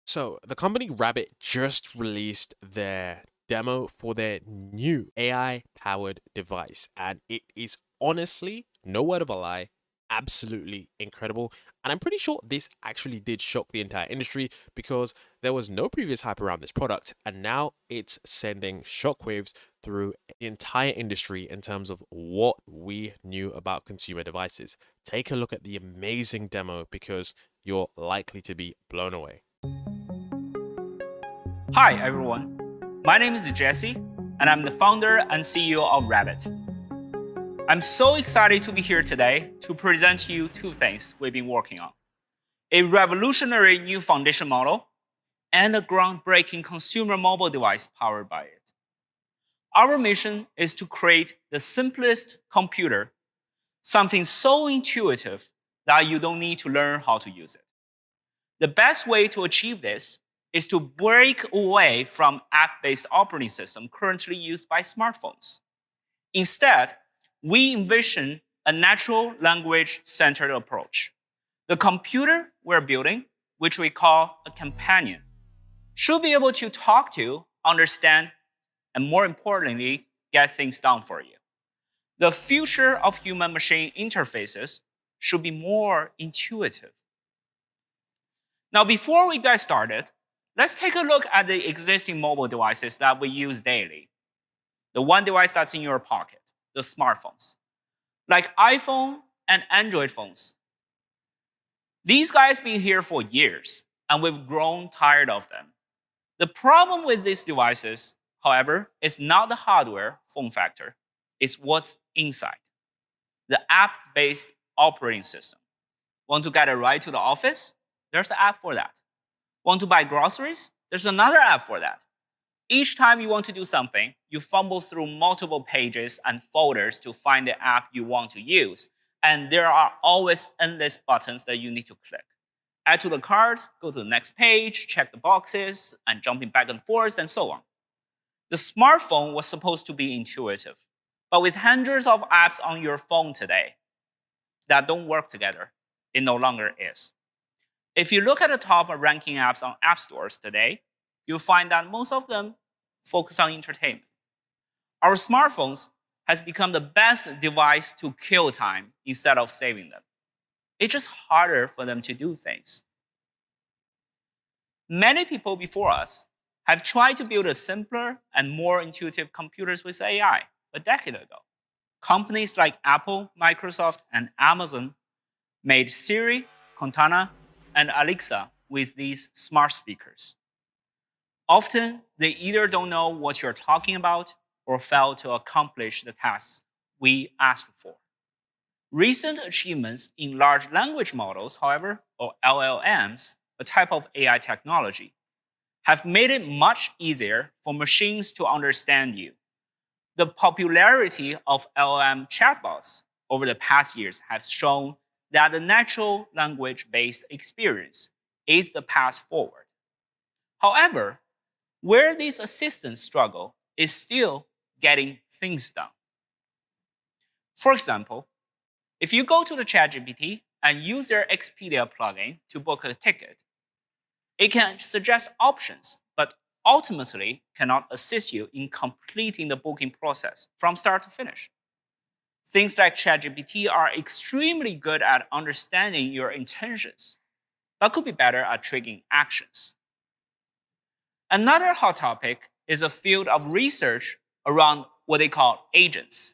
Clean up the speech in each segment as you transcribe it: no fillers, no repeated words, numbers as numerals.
So, the company Rabbit just released their demo for their new AI powered device, and it is honestly, no word of a lie, absolutely incredible. And I'm pretty sure this actually did shock the entire industry because there was no previous hype around this product, and now it's sending shockwaves through the entire industry in terms of what we knew about consumer devices. Take a look at the amazing demo because you're likely to be blown away. Hi, everyone. My name is Jesse, and I'm the founder and CEO of Rabbit. I'm so excited to be here today to present to you two things we've been working on: a revolutionary new foundation model and a groundbreaking consumer mobile device powered by it. Our mission is to create the simplest computer, something so intuitive that you don't need to learn how to use it. The best way to achieve this is to break away from app-based operating system currently used by smartphones. Instead, we envision a natural language-centered approach. The computer we're building, which we call a companion, should be able to talk to, understand, and more importantly, get things done for you. The future of human-machine interfaces should be more intuitive. Now, before we get started, let's take a look at the existing mobile devices that we use daily. The one device that's in your pocket, the smartphones, like iPhone and Android phones. These guys been here for years, and we've grown tired of them. The problem with these devices, however, is not the hardware form factor, it's what's inside. The app-based operating system. Want to get a ride to the office? There's an app for that. Want to buy groceries? There's another app for that. Each time you want to do something, you fumble through multiple pages and folders to find the app you want to use. And there are always endless buttons that you need to click. Add to the cart, go to the next page, check the boxes, and jumping back and forth, and so on. The smartphone was supposed to be intuitive. But with hundreds of apps on your phone today that don't work together, it no longer is. If you look at the top ranking apps on app stores today, you'll find that most of them focus on entertainment. Our smartphones has become the best device to kill time instead of saving them. It's just harder for them to do things. Many people before us have tried to build a simpler and more intuitive computers with AI a decade ago. Companies like Apple, Microsoft, and Amazon made Siri, Cortana, and Alexa with these smart speakers. Often, they either don't know what you're talking about or fail to accomplish the tasks we ask for. Recent achievements in large language models, however, or LLMs, a type of AI technology, have made it much easier for machines to understand you. The popularity of LLM chatbots over the past years has shown that the natural language-based experience is the path forward. However, where these assistants struggle is still getting things done. For example, if you go to the ChatGPT and use their Expedia plugin to book a ticket, it can suggest options, but ultimately cannot assist you in completing the booking process from start to finish. Things like ChatGPT are extremely good at understanding your intentions, but could be better at triggering actions. Another hot topic is a field of research around what they call agents.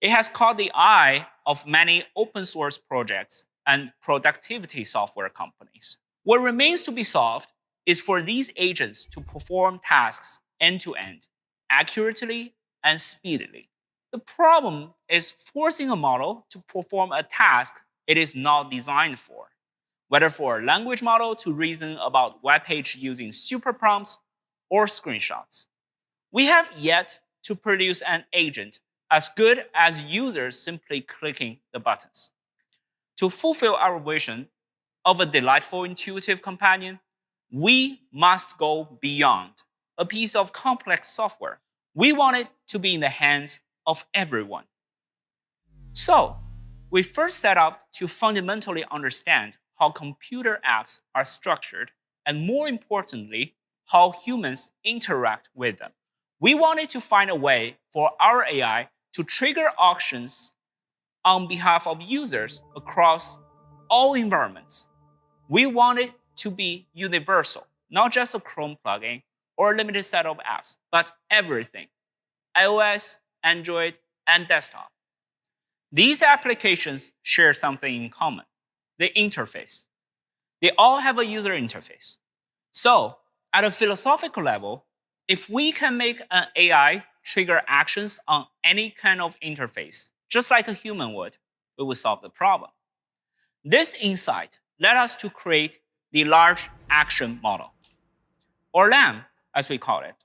It has caught the eye of many open source projects and productivity software companies. What remains to be solved is for these agents to perform tasks end-to-end, accurately and speedily. The problem is forcing a model to perform a task it is not designed for, whether for a language model to reason about web page using super prompts or screenshots. We have yet to produce an agent as good as users simply clicking the buttons. To fulfill our vision of a delightful, intuitive companion, we must go beyond a piece of complex software. We want it to be in the hands of everyone. So, we first set out to fundamentally understand how computer apps are structured and more importantly, how humans interact with them. We wanted to find a way for our AI to trigger actions on behalf of users across all environments. We want it to be universal, not just a Chrome plugin or a limited set of apps, but everything, iOS, Android, and desktop. These applications share something in common, the interface. They all have a user interface. So, at a philosophical level, if we can make an AI trigger actions on any kind of interface, just like a human would, we will solve the problem. This insight led us to create the Large Action Model, or LAM, as we call it.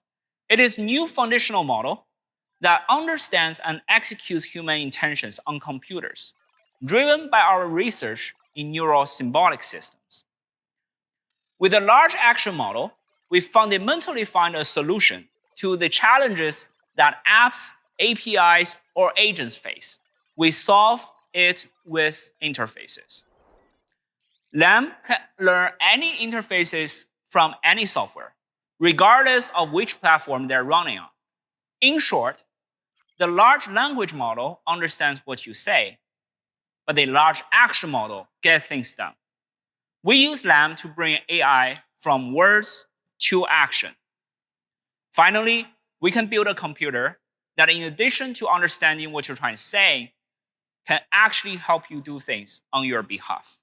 It is a new foundational model that understands and executes human intentions on computers, driven by our research in neural symbolic systems. With a Large Action Model, we fundamentally find a solution to the challenges that apps, APIs, or agents face. We solve it with interfaces. LAM can learn any interfaces from any software, regardless of which platform they're running on. In short, the large language model understands what you say, but the large action model gets things done. We use LAM to bring AI from words to action. Finally, we can build a computer that, in addition to understanding what you're trying to say, can actually help you do things on your behalf.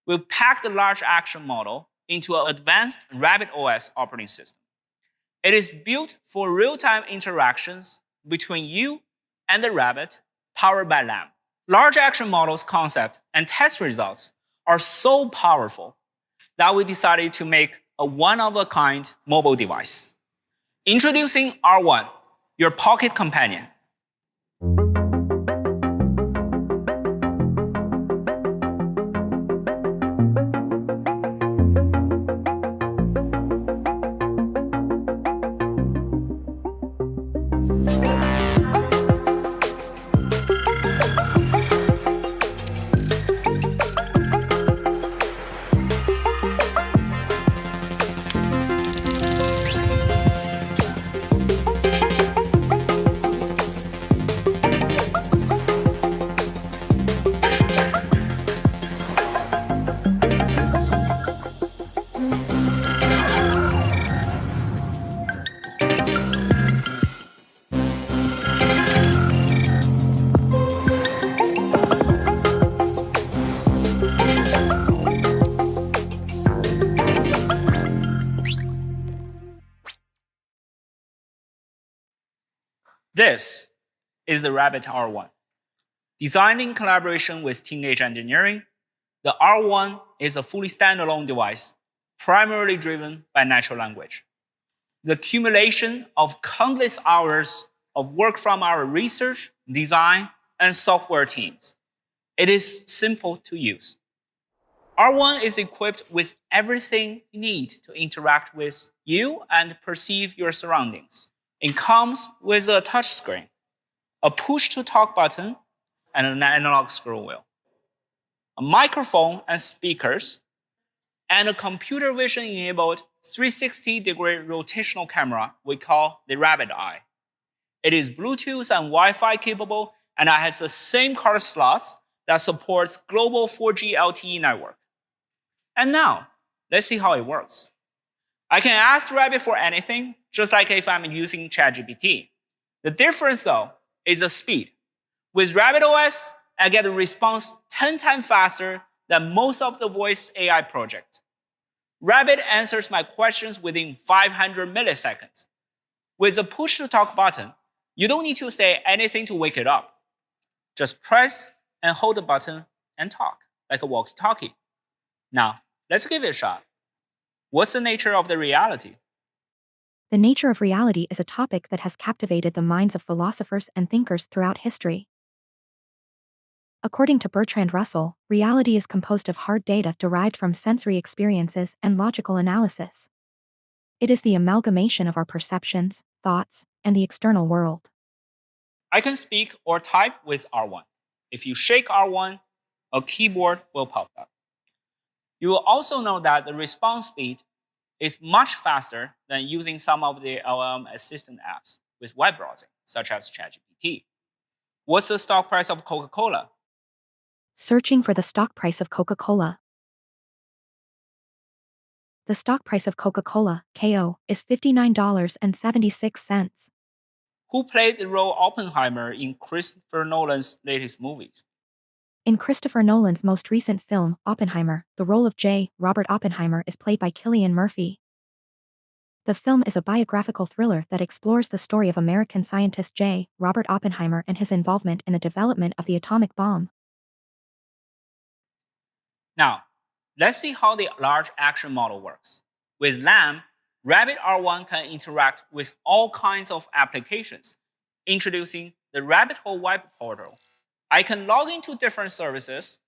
We'll pack the large action model into an advanced RabbitOS operating system. It is built for real-time interactions between you and the Rabbit, powered by LAM. Large action models concept and test results are so powerful that we decided to make a one-of-a-kind mobile device. Introducing R1, your pocket companion. This is the Rabbit R1. Designed in collaboration with Teenage Engineering, the R1 is a fully standalone device, primarily driven by natural language. The accumulation of countless hours of work from our research, design, and software teams. It is simple to use. R1 is equipped with everything you need to interact with you and perceive your surroundings. It comes with a touchscreen, a push-to-talk button, and an analog scroll wheel, a microphone and speakers, and a computer vision-enabled 360-degree rotational camera we call the Rabbit Eye. It is Bluetooth and Wi-Fi capable, and it has the same card slots that supports global 4G LTE network. And now, let's see how it works. I can ask Rabbit for anything, just like if I'm using ChatGPT. The difference, though, is the speed. With RabbitOS, I get a response 10 times faster than most of the voice AI projects. Rabbit answers my questions within 500 milliseconds. With the push-to-talk button, you don't need to say anything to wake it up. Just press and hold the button and talk, like a walkie-talkie. Now, let's give it a shot. What's the nature of the reality? The nature of reality is a topic that has captivated the minds of philosophers and thinkers throughout history. According to Bertrand Russell, reality is composed of hard data derived from sensory experiences and logical analysis. It is the amalgamation of our perceptions, thoughts, and the external world. I can speak or type with R1. If you shake R1, a keyboard will pop up. You will also know that the response speed is much faster than using some of the LLM assistant apps with web browsing, such as ChatGPT. What's the stock price of Coca-Cola? Searching for the stock price of Coca-Cola. The stock price of Coca-Cola, KO, is $59.76. Who played the role Oppenheimer in Christopher Nolan's latest movies? In Christopher Nolan's most recent film, Oppenheimer, the role of J. Robert Oppenheimer is played by Cillian Murphy. The film is a biographical thriller that explores the story of American scientist J. Robert Oppenheimer and his involvement in the development of the atomic bomb. Now, let's see how the large action model works. With LAM, Rabbit R1 can interact with all kinds of applications. Introducing the Rabbit Hole Web Portal, I can log into different services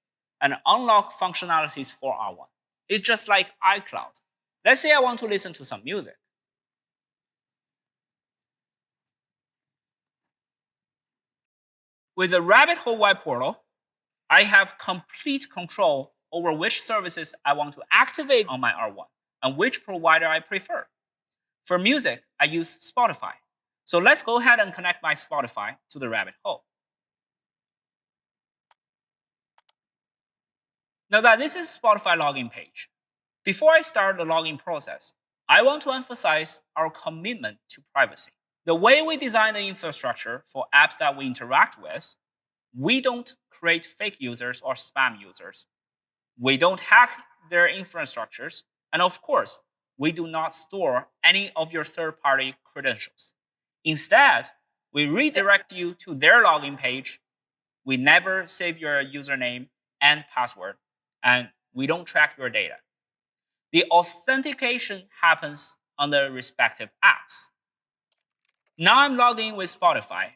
and unlock functionalities for R1. It's just like iCloud. Let's say I want to listen to some music. With the Rabbit Hole Web Portal, I have complete control over which services I want to activate on my R1 and which provider I prefer. For music, I use Spotify. So let's go ahead and connect my Spotify to the Rabbit Hole. Now that this is Spotify login page, before I start the login process, I want to emphasize our commitment to privacy. The way we design the infrastructure for apps that we interact with, we don't create fake users or spam users. We don't hack their infrastructures. And of course, we do not store any of your third-party credentials. Instead, we redirect you to their login page. We never save your username and password, and we don't track your data. The authentication happens on the respective apps. Now I'm logged in with Spotify.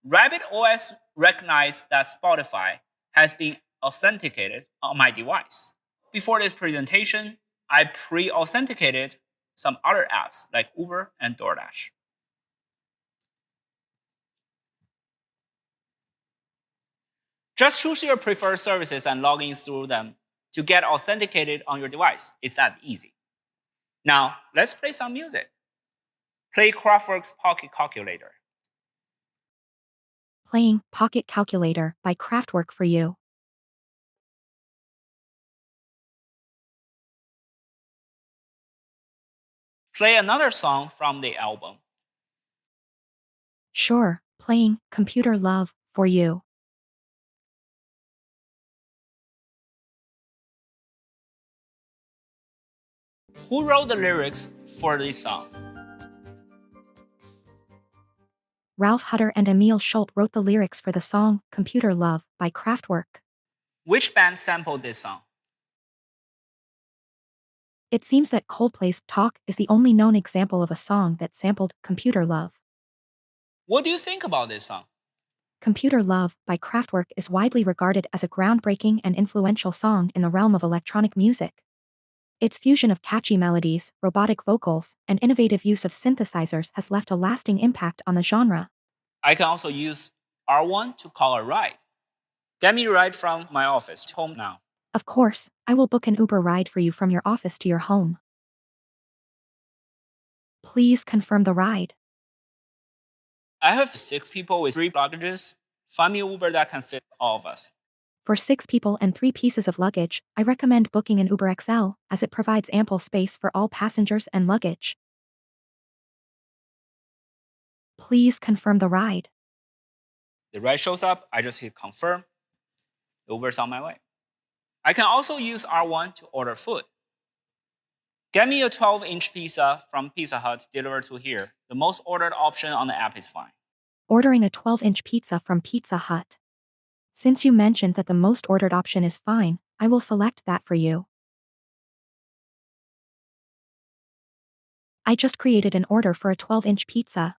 Rabbit OS recognized that Spotify has been authenticated on my device. Before this presentation, I pre-authenticated some other apps like Uber and DoorDash. Just choose your preferred services and log in through them to get authenticated on your device. It's that easy. Now, let's play some music. Play Kraftwerk's Pocket Calculator. Playing Pocket Calculator by Kraftwerk for you. Play another song from the album. Sure, playing Computer Love for you. Who wrote the lyrics for this song? Ralph Hutter and Emil Schult wrote the lyrics for the song Computer Love by Kraftwerk. Which band sampled this song? It seems that Coldplay's Talk is the only known example of a song that sampled Computer Love. What do you think about this song? Computer Love by Kraftwerk is widely regarded as a groundbreaking and influential song in the realm of electronic music. Its fusion of catchy melodies, robotic vocals, and innovative use of synthesizers has left a lasting impact on the genre. I can also use R1 to call a ride. Get me a ride from my office to home now. Of course, I will book an Uber ride for you from your office to your home. Please confirm the ride. I have 6 people with 3 luggages. Find me an Uber that can fit all of us. For 6 people and 3 pieces of luggage, I recommend booking an Uber XL, as it provides ample space for all passengers and luggage. Please confirm the ride. The ride shows up, I just hit confirm. The Uber's on my way. I can also use R1 to order food. Get me a 12-inch pizza from Pizza Hut delivered to here. The most ordered option on the app is fine. Ordering a 12-inch pizza from Pizza Hut. Since you mentioned that the most ordered option is fine, I will select that for you. I just created an order for a 12-inch pizza.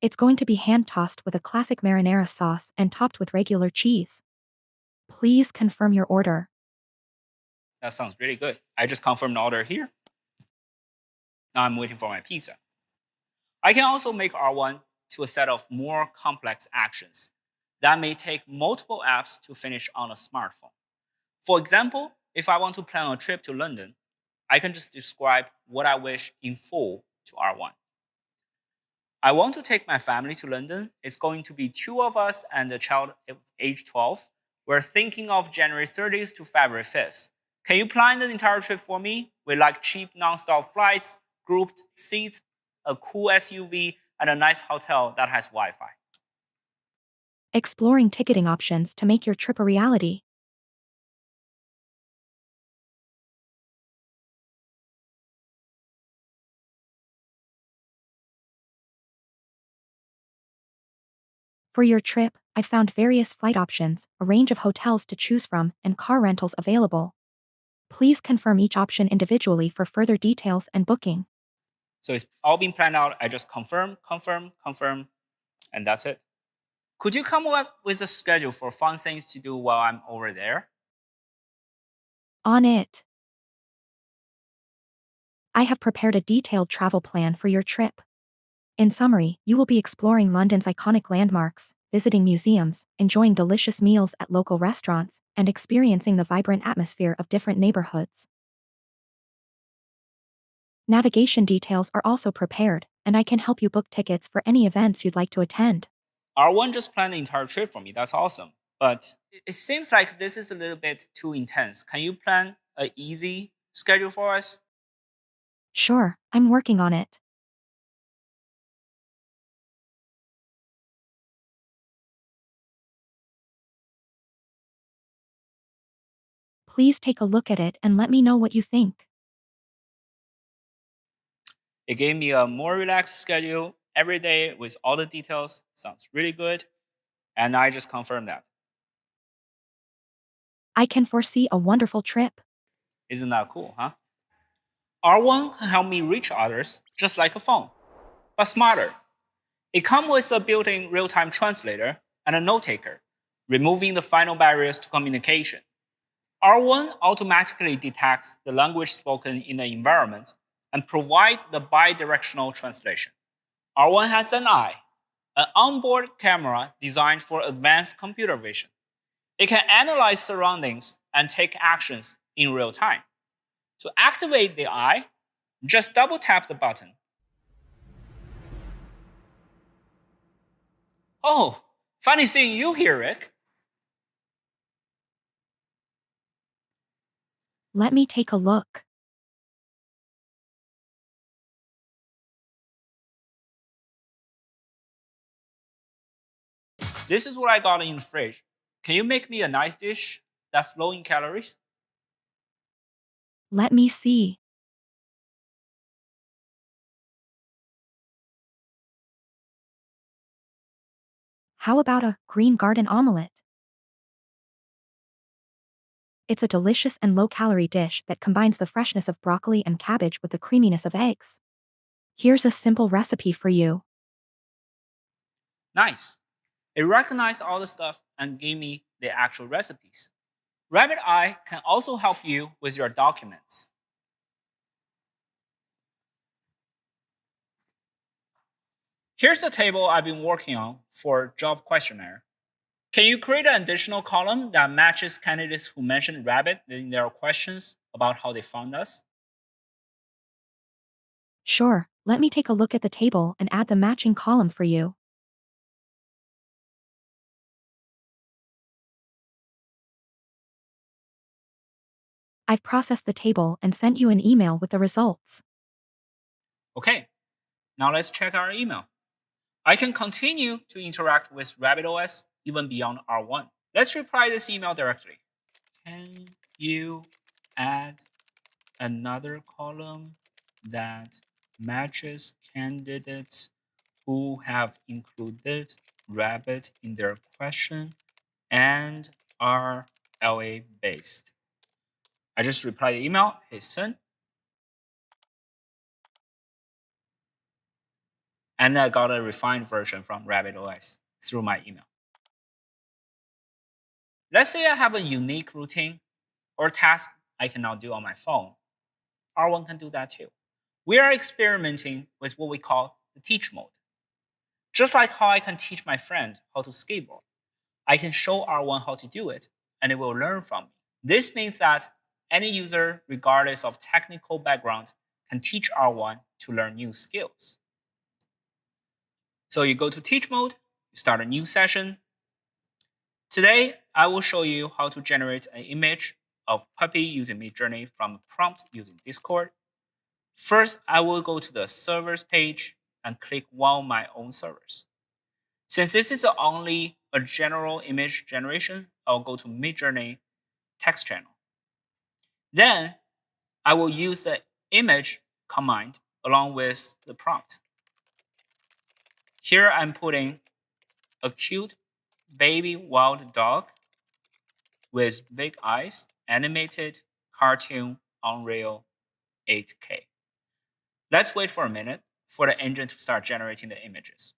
It's going to be hand-tossed with a classic marinara sauce and topped with regular cheese. Please confirm your order. That sounds really good. I just confirmed the order here. Now I'm waiting for my pizza. I can also make R1 to a set of more complex actions. that may take multiple apps to finish on a smartphone. For example, if I want to plan a trip to London, I can just describe what I wish in full to R1. I want to take my family to London. It's going to be 2 of us and a child of age 12. We're thinking of January 30th to February 5th. Can you plan the entire trip for me? We like cheap non-stop flights, grouped seats, a cool SUV, and a nice hotel that has Wi-Fi. Exploring ticketing options to make your trip a reality. For your trip, I found various flight options, a range of hotels to choose from, and car rentals available. Please confirm each option individually for further details and booking. So it's all been planned out. I just confirm, confirm, confirm, and that's it. Could you come up with a schedule for fun things to do while I'm over there? On it. I have prepared a detailed travel plan for your trip. In summary, you will be exploring London's iconic landmarks, visiting museums, enjoying delicious meals at local restaurants, and experiencing the vibrant atmosphere of different neighborhoods. Navigation details are also prepared, and I can help you book tickets for any events you'd like to attend. R1 just planned the entire trip for me. That's awesome. But it seems like this is a little bit too intense. Can you plan an easy schedule for us? Sure, I'm working on it. Please take a look at it and let me know what you think. It gave me a more relaxed schedule every day with all the details. Sounds really good. And I just confirmed that. I can foresee a wonderful trip. Isn't that cool, huh? R1 can help me reach others just like a phone, but smarter. It comes with a built-in real-time translator and a note-taker, removing the final barriers to communication. R1 automatically detects the language spoken in the environment and provides the bidirectional translation. R1 has an eye, an onboard camera designed for advanced computer vision. It can analyze surroundings and take actions in real time. To activate the eye, just double tap the button. Oh, funny seeing you here, Rick. Let me take a look. This is what I got in the fridge. Can you make me a nice dish that's low in calories? Let me see. How about a green garden omelette? It's a delicious and low-calorie dish that combines the freshness of broccoli and cabbage with the creaminess of eggs. Here's a simple recipe for you. Nice. It recognized all the stuff and gave me the actual recipes. Rabbit Eye can also help you with your documents. Here's the table I've been working on for job questionnaire. Can you create an additional column that matches candidates who mentioned Rabbit in their questions about how they found us? Sure, let me take a look at the table and add the matching column for you. I've processed the table and sent you an email with the results. Okay, now let's check our email. I can continue to interact with RabbitOS even beyond R1. Let's reply this email directly. Can you add another column that matches candidates who have included Rabbit in their question and are LA based? I just replied the email, hit send. And I got a refined version from RabbitOS through my email. Let's say I have a unique routine or task I cannot do on my phone. R1 can do that too. We are experimenting with what we call the teach mode. Just like how I can teach my friend how to skateboard, I can show R1 how to do it, and it will learn from me. This means that any user, regardless of technical background, can teach R1 to learn new skills. So you go to Teach Mode, you start a new session. Today, I will show you how to generate an image of puppy using Midjourney from a prompt using Discord. First, I will go to the servers page and click one of my own servers. Since this is only a general image generation, I'll go to Midjourney text channel. Then I will use the image command along with the prompt. Here I'm putting a cute baby wild dog with big eyes, animated cartoon Unreal 8K. Let's wait for a minute for the engine to start generating the images.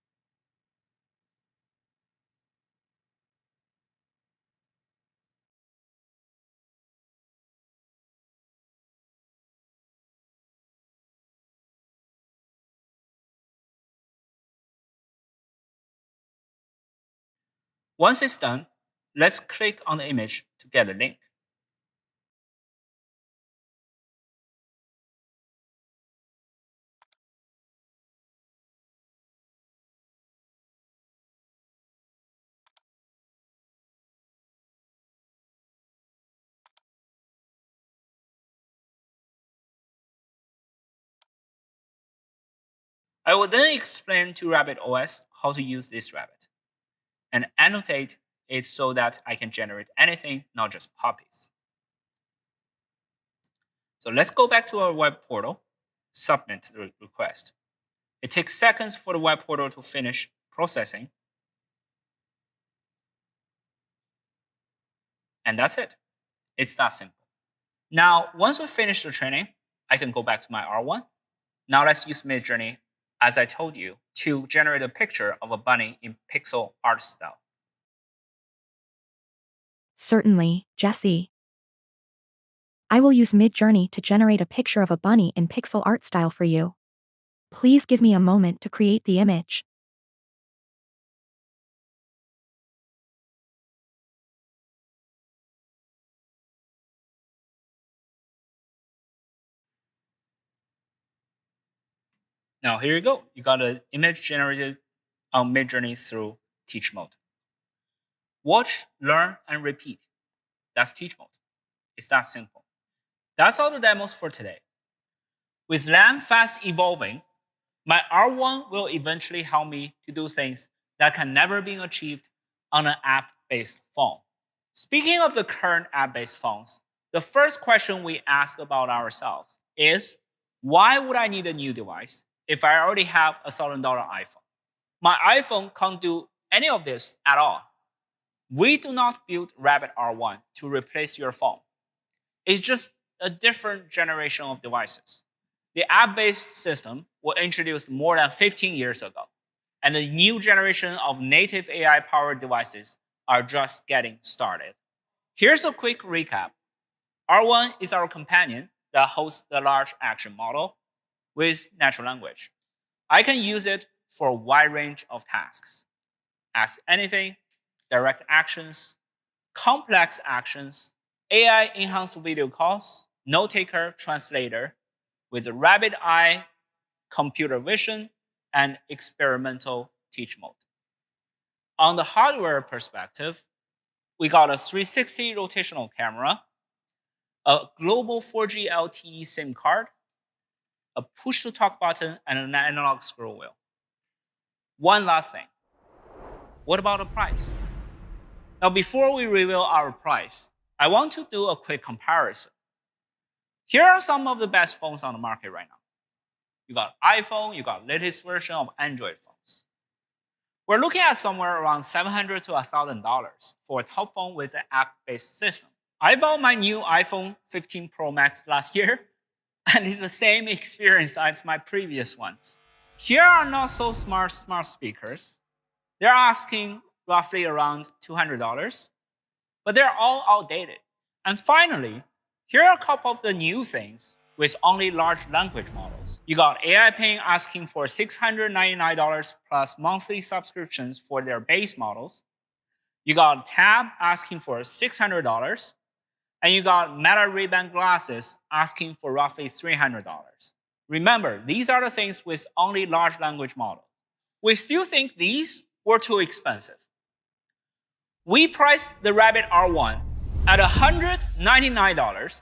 Once it's done, let's click on the image to get a link. I will then explain to RabbitOS how to use this rabbit and annotate it so that I can generate anything, not just puppies. So let's go back to our web portal, submit the request. It takes seconds for the web portal to finish processing. And that's it. It's that simple. Now, once we finish the training, I can go back to my R1. Now let's use Midjourney, as I told you, to generate a picture of a bunny in pixel art style. Certainly, Jesse. I will use Midjourney to generate a picture of a bunny in pixel art style for you. Please give me a moment to create the image. Now here you go. You got an image generated on Midjourney through Teach Mode. Watch, learn, and repeat. That's Teach Mode. It's that simple. That's all the demos for today. With LAM fast evolving, my R1 will eventually help me to do things that can never be achieved on an app-based phone. Speaking of the current app-based phones, the first question we ask about ourselves is, why would I need a new device if I already have a $1,000 iPhone? My iPhone can't do any of this at all. We do not build Rabbit R1 to replace your phone. It's just a different generation of devices. The app-based system was introduced more than 15 years ago, and the new generation of native AI-powered devices are just getting started. Here's a quick recap. R1 is our companion that hosts the large action model with natural language. I can use it for a wide range of tasks. Ask anything, direct actions, complex actions, AI-enhanced video calls, note-taker, translator, with a rabbit eye, computer vision, and experimental teach mode. On the hardware perspective, we got a 360 rotational camera, a global 4G LTE SIM card, a push-to-talk button, and an analog scroll wheel. One last thing. What about the price? Now, before we reveal our price, I want to do a quick comparison. Here are some of the best phones on the market right now. You got iPhone, you got latest version of Android phones. We're looking at somewhere around $700 to $1,000 for a top phone with an app-based system. I bought my new iPhone 15 Pro Max last year, and it's the same experience as my previous ones. Here are not so smart speakers. They're asking roughly around $200, but they're all outdated. And finally, here are a couple of the new things with only large language models. You got AI Ping asking for $699 plus monthly subscriptions for their base models. You got Tab asking for $600, and you got Meta Ray-Ban glasses asking for roughly $300. Remember, these are the things with only large language model. We still think these were too expensive. We priced the Rabbit R1 at $199,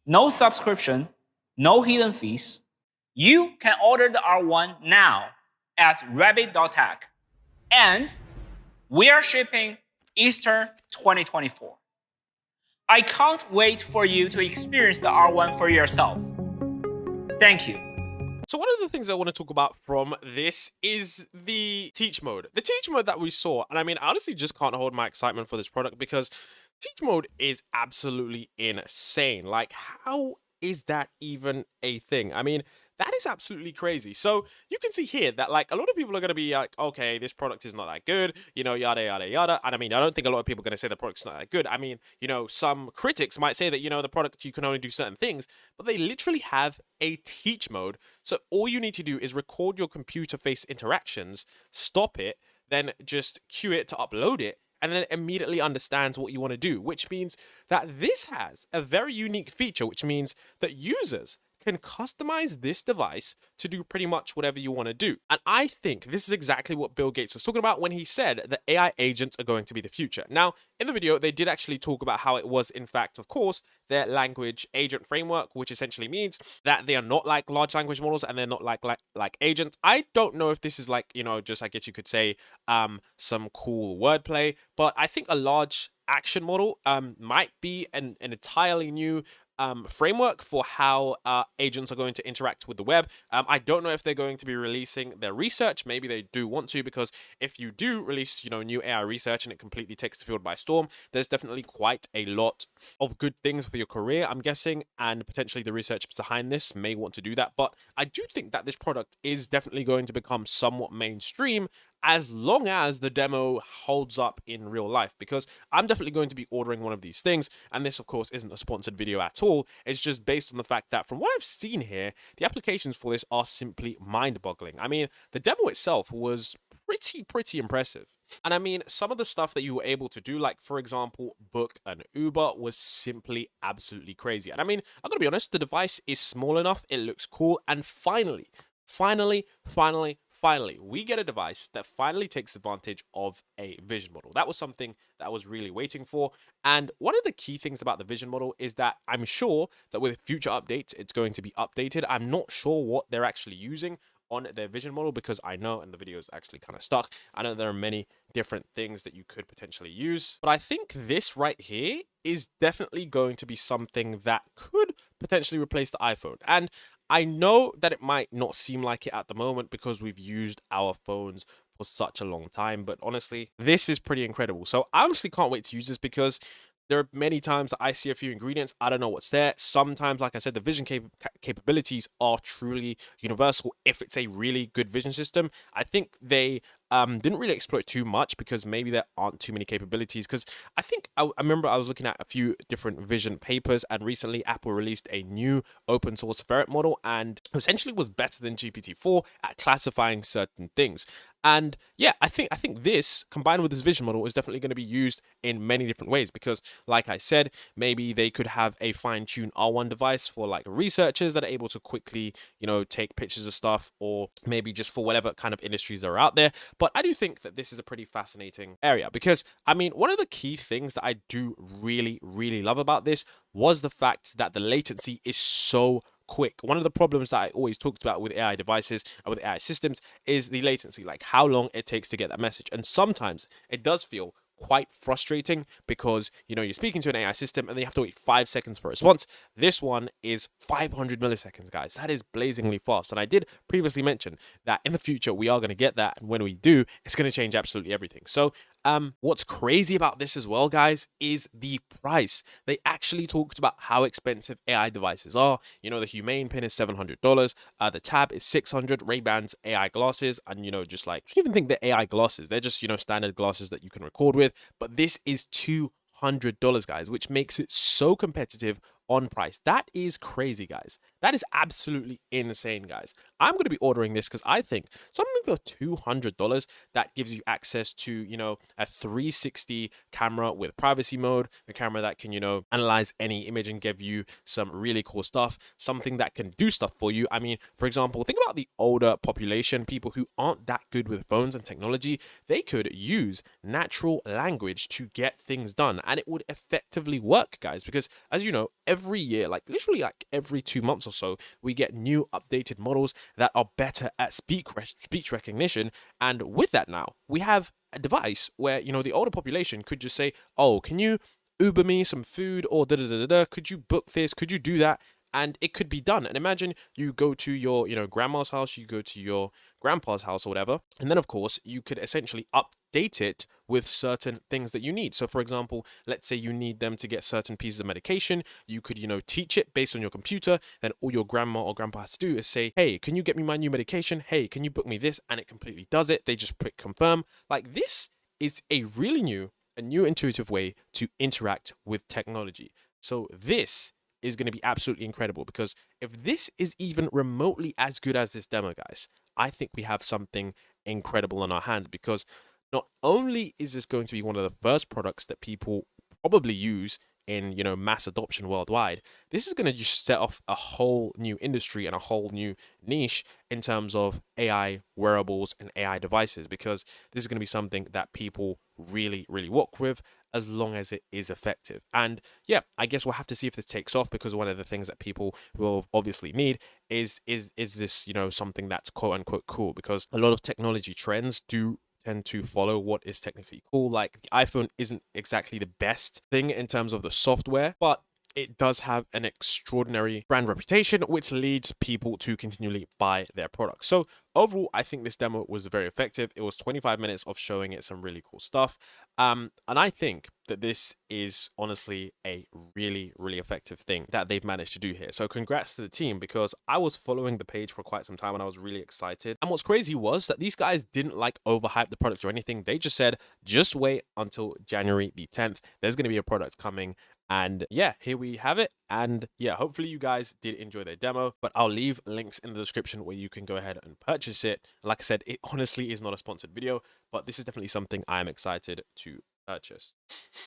no subscription, no hidden fees. You can order the R1 now at rabbit.tech, and we are shipping Easter 2024. I can't wait for you to experience the R1 for yourself. Thank you. So one of the things I want to talk about from this is the teach mode. The teach mode that we saw, and I mean, I honestly just can't hold my excitement for this product because teach mode is absolutely insane. Like, how is that even a thing? I mean, that is absolutely crazy. So you can see here that like a lot of people are going to be like, okay, this product is not that good, you know, yada, yada, yada. And I mean, I don't think a lot of people are going to say the product's not that good. I mean, you know, some critics might say that, you know, the product, you can only do certain things, but they literally have a teach mode. So all you need to do is record your computer face interactions, stop it, then just cue it to upload it, and then it immediately understands what you want to do, which means that this has a very unique feature, which means that users can customize this device to do pretty much whatever you want to do. And I think this is exactly what Bill Gates was talking about when he said that AI agents are going to be the future. Now, in the video, they did actually talk about how it was, in fact, of course, their language agent framework, which essentially means that they are not like large language models and they're not like agents. I don't know if this is like, you know, just I guess you could say some cool wordplay, but I think a large action model might be an entirely new framework for how agents are going to interact with the web. I don't know if they're going to be releasing their research. Maybe they do want to, because if you do release, you know, new AI research and it completely takes the field by storm, there's definitely quite a lot of good things for your career, I'm guessing, and potentially the researchers behind this may want to do that. But I do think that this product is definitely going to become somewhat mainstream as long as the demo holds up in real life, because I'm definitely going to be ordering one of these things. And this, of course, isn't a sponsored video at all. It's just based on the fact that from what I've seen here, the applications for this are simply mind-boggling. I mean, the demo itself was pretty impressive. And I mean, some of the stuff that you were able to do, like, for example, book an Uber, was simply absolutely crazy. And I mean, I'm gonna be honest, the device is small enough, it looks cool, and finally, we get a device that finally takes advantage of a vision model. That was something that I was really waiting for. And one of the key things about the vision model is that I'm sure that with future updates, it's going to be updated. I'm not sure what they're actually using on their vision model, because I know, and the video is actually kind of stuck, I know there are many different things that you could potentially use, but I think this right here is definitely going to be something that could potentially replace the iPhone. And I know that it might not seem like it at the moment because we've used our phones for such a long time, but honestly, this is pretty incredible. So I honestly can't wait to use this, because there are many times that I see a few ingredients, I don't know what's there. Sometimes, like I said, the vision capabilities are truly universal if it's a really good vision system. I think they didn't really exploit too much because maybe there aren't too many capabilities. Because I think I remember I was looking at a few different vision papers, and recently Apple released a new open source ferret model, and essentially was better than GPT-4 at classifying certain things. And yeah, I think this combined with this vision model is definitely going to be used in many different ways, because like I said, maybe they could have a fine-tuned R1 device for like researchers that are able to quickly, you know, take pictures of stuff, or maybe just for whatever kind of industries that are out there. But I do think that this is a pretty fascinating area, because I mean, one of the key things that I do really love about this was the fact that the latency is so quick. One of the problems that I always talked about with AI devices and with AI systems is the latency, like how long it takes to get that message. And sometimes it does feel quite frustrating, because you know, you're speaking to an AI system and they have to wait 5 seconds for a response. This one is 500 milliseconds, guys. That is blazingly fast. And I did previously mention that in the future we are going to get that, and when we do, it's going to change absolutely everything. So what's crazy about this as well, guys, is the price. They actually talked about how expensive AI devices are. You know, the Humane pin is $700, the Tab is $600, Ray-Ban's AI glasses, and you know, just like, I don't even think they're AI glasses, they're just, you know, standard glasses that you can record with. But this is $200, guys, which makes it so competitive on price. That is crazy, guys. That is absolutely insane, guys. I'm going to be ordering this because I think something for $200 that gives you access to, you know, a 360 camera with privacy mode, a camera that can, you know, analyze any image and give you some really cool stuff, something that can do stuff for you. I mean, for example, think about the older population, people who aren't that good with phones and technology. They could use natural language to get things done, and it would effectively work, guys, because as you know, every year, like literally like every 2 months or so, we get new updated models that are better at speech recognition. And with that, now we have a device where, you know, the older population could just say, oh, can you Uber me some food, or da da da da da, could you book this, could you do that, and it could be done. And imagine you go to your, you know, grandma's house, you go to your grandpa's house or whatever, and then of course you could essentially update it with certain things that you need. So for example, let's say you need them to get certain pieces of medication, you could, you know, teach it based on your computer. Then all your grandma or grandpa has to do is say, hey, can you get me my new medication? Hey, can you book me this? And it completely does it. They just click confirm. Like, this is a really new intuitive way to interact with technology. So this is going to be absolutely incredible, because if this is even remotely as good as this demo, guys, I think we have something incredible on our hands, because not only is this going to be one of the first products that people probably use in, you know, mass adoption worldwide, this is going to just set off a whole new industry and a whole new niche in terms of AI wearables and AI devices, because this is going to be something that people really work with, as long as it is effective. And yeah, I guess we'll have to see if this takes off, because one of the things that people will obviously need is this, you know, something that's quote unquote cool, because a lot of technology trends do tend to follow what is technically cool. Like, the iPhone isn't exactly the best thing in terms of the software, but it does have an extraordinary brand reputation, which leads people to continually buy their products. So overall, I think this demo was very effective. It was 25 minutes of showing it some really cool stuff. And I think that this is honestly a really effective thing that they've managed to do here. So congrats to the team, because I was following the page for quite some time and I was really excited. And what's crazy was that these guys didn't like overhype the product or anything. They just said, just wait until January the 10th. There's going to be a product coming. And yeah, here we have it. And yeah, hopefully you guys did enjoy their demo, but I'll leave links in the description where you can go ahead and purchase it. Like I said, it honestly is not a sponsored video, but this is definitely something I am excited to purchase.